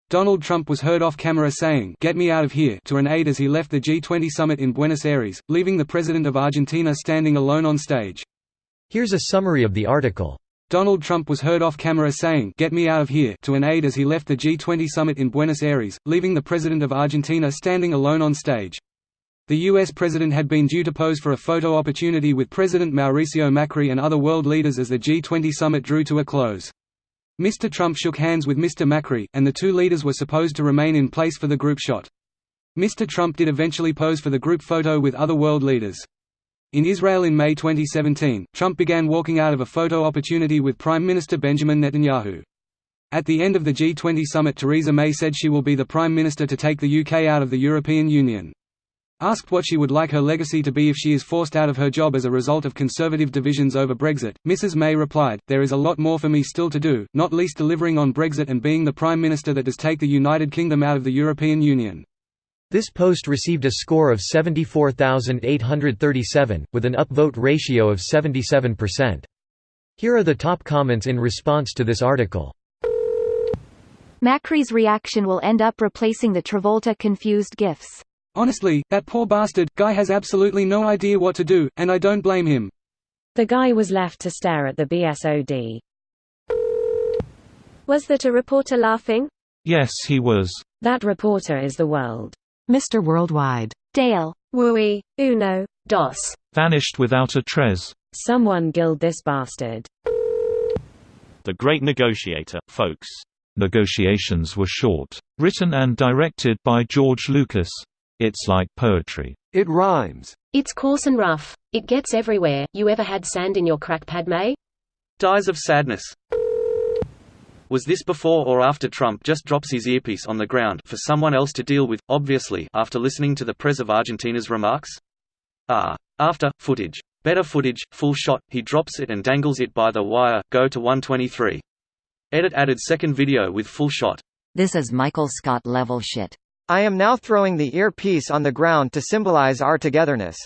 Donald Trump was heard off camera saying, "Get me out of here," to an aide as he left the G20 summit in Buenos Aires, leaving the president of Argentina standing alone on stage. Here's a summary of the article. Donald Trump was heard off camera saying, "Get me out of here," to an aide as he left the G20 summit in Buenos Aires, leaving the president of Argentina standing alone on stage. The U.S. president had been due to pose for a photo opportunity with President Mauricio Macri and other world leaders as the G20 summit drew to a close. Mr. Trump shook hands with Mr. Macri, and the two leaders were supposed to remain in place for the group shot. Mr. Trump did eventually pose for the group photo with other world leaders. In Israel in May 2017, Trump began walking out of a photo opportunity with Prime Minister Benjamin Netanyahu. At the end of the G20 summit, Theresa May said she will be the Prime Minister to take the UK out of the European Union. Asked what she would like her legacy to be if she is forced out of her job as a result of Conservative divisions over Brexit, Mrs May replied, "There is a lot more for me still to do, not least delivering on Brexit and being the Prime Minister that does take the United Kingdom out of the European Union." This post received a score of 74,837, with an upvote ratio of 77%. Here are the top comments in response to this article. Macri's reaction will end up replacing the Travolta confused gifs. Honestly, that poor bastard guy has absolutely no idea what to do, and I don't blame him. The guy was left to stare at the BSOD. Was that a reporter laughing? Yes, he was. That reporter is the world. Mr. Worldwide. Dale. Wooey. Uno. Dos. Vanished without a trace. Someone killed this bastard. The Great Negotiator, folks. Negotiations were short. Written and directed by George Lucas. It's like poetry. It rhymes. It's coarse and rough. It gets everywhere. You ever had sand in your crack, Padme? Dies of sadness. Was this before or after Trump just drops his earpiece on the ground for someone else to deal with, obviously, after listening to the Pres of Argentina's remarks? After, footage. Better footage, full shot, he drops it and dangles it by the wire, go to 123. Edit added second video with full shot. This is Michael Scott level shit. I am now throwing the earpiece on the ground to symbolize our togetherness.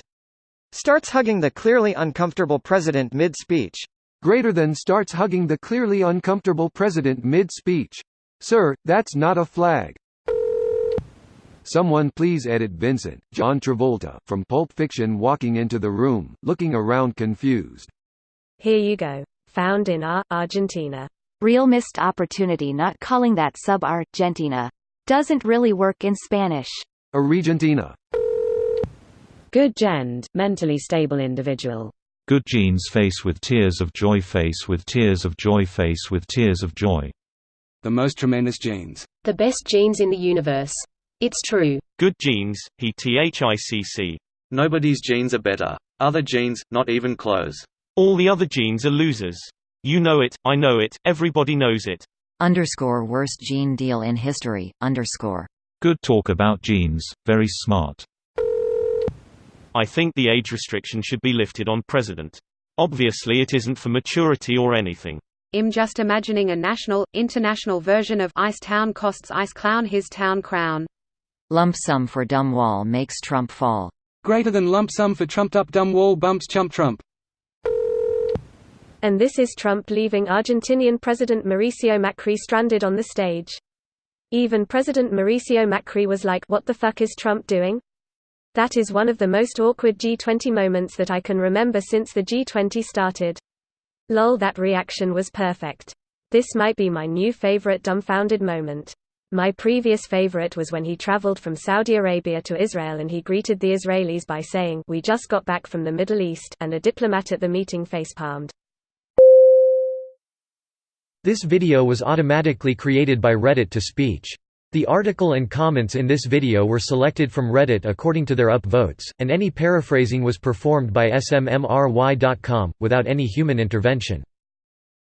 Starts hugging the clearly uncomfortable president mid-speech. Greater than starts hugging the clearly uncomfortable president mid-speech. Sir, that's not a flag. Someone please edit Vincent, John Travolta, from Pulp Fiction walking into the room, looking around confused. Here you go. Found in Argentina. Real missed opportunity not calling that sub-Argentina. Doesn't really work in Spanish. Argentina. Good gend, mentally stable individual. Good genes face with tears of joy face with tears of joy face with tears of joy. The most tremendous genes. The best genes in the universe. It's true. Good genes, HICC. Nobody's genes are better. Other genes, not even close. All the other genes are losers. You know it, I know it, everybody knows it. _ worst gene deal in history, _. Good talk about genes, very smart. I think the age restriction should be lifted on president. Obviously it isn't for maturity or anything. I'm just imagining a national, international version of Ice Town costs Ice Clown his town crown. Lump sum for dumb wall makes Trump fall. Greater than lump sum for trumped up dumb wall bumps chump Trump. And this is Trump leaving Argentinian President Mauricio Macri stranded on the stage. Even President Mauricio Macri was like, "What the fuck is Trump doing?" That is one of the most awkward G20 moments that I can remember since the G20 started. Lol, that reaction was perfect. This might be my new favorite dumbfounded moment. My previous favorite was when he traveled from Saudi Arabia to Israel and he greeted the Israelis by saying, "We just got back from the Middle East," and a diplomat at the meeting facepalmed. This video was automatically created by Reddit to speech. The article and comments in this video were selected from Reddit according to their upvotes, and any paraphrasing was performed by smmry.com, without any human intervention.